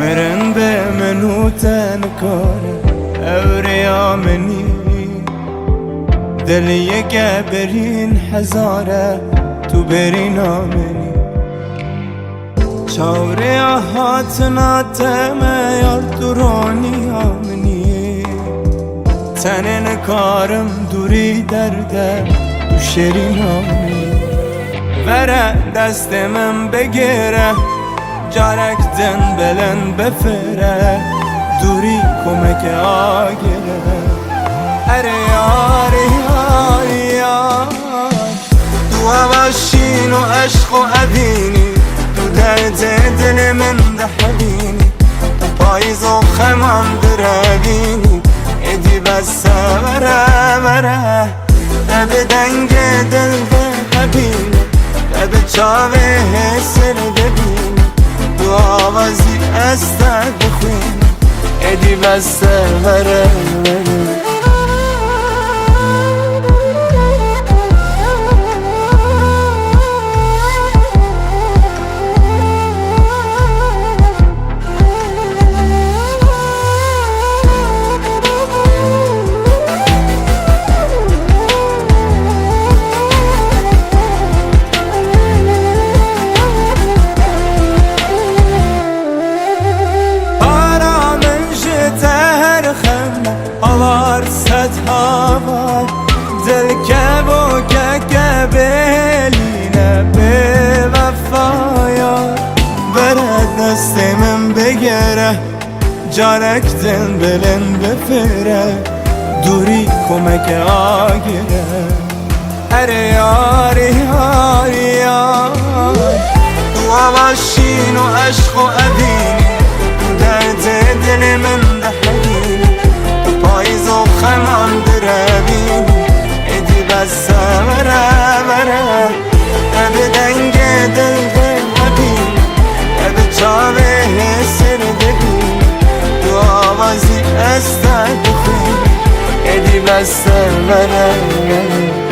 مرن به منو تنکاره اوریا منی دلی گبرین هزاره تو برین آمنی چاوری هاتنا تمه یار درانی آمنی تنن کارم دوری درده تو شیرین آمنی وره دست من بگیره جارک دن بلن بفره دوری کمک آگره اره یاری یاری یار تو هواشین و عشق و عبینی تو درد دل من ده حبینی تو پاییز و خمام دربینی ایدی بس وره وره به دنگ دل ده حبینی به چاوه سر ببینی تو آوازی استد بخوینی ایدی بس وره وره صد هوا دل که با که بلینه به وفایا برد دست من بگره جارک دل بلن بفره دوری کمک آگره اره یاری یاری یار تو هواشین و عشق و عبینی درد دل من ده حبینی پاییز و خمام دربینی ایدی بس وره وره به دنگ دل ببینی به چاوه سر ببینی تو آوازی استد بخوینی ایدی بس وره وره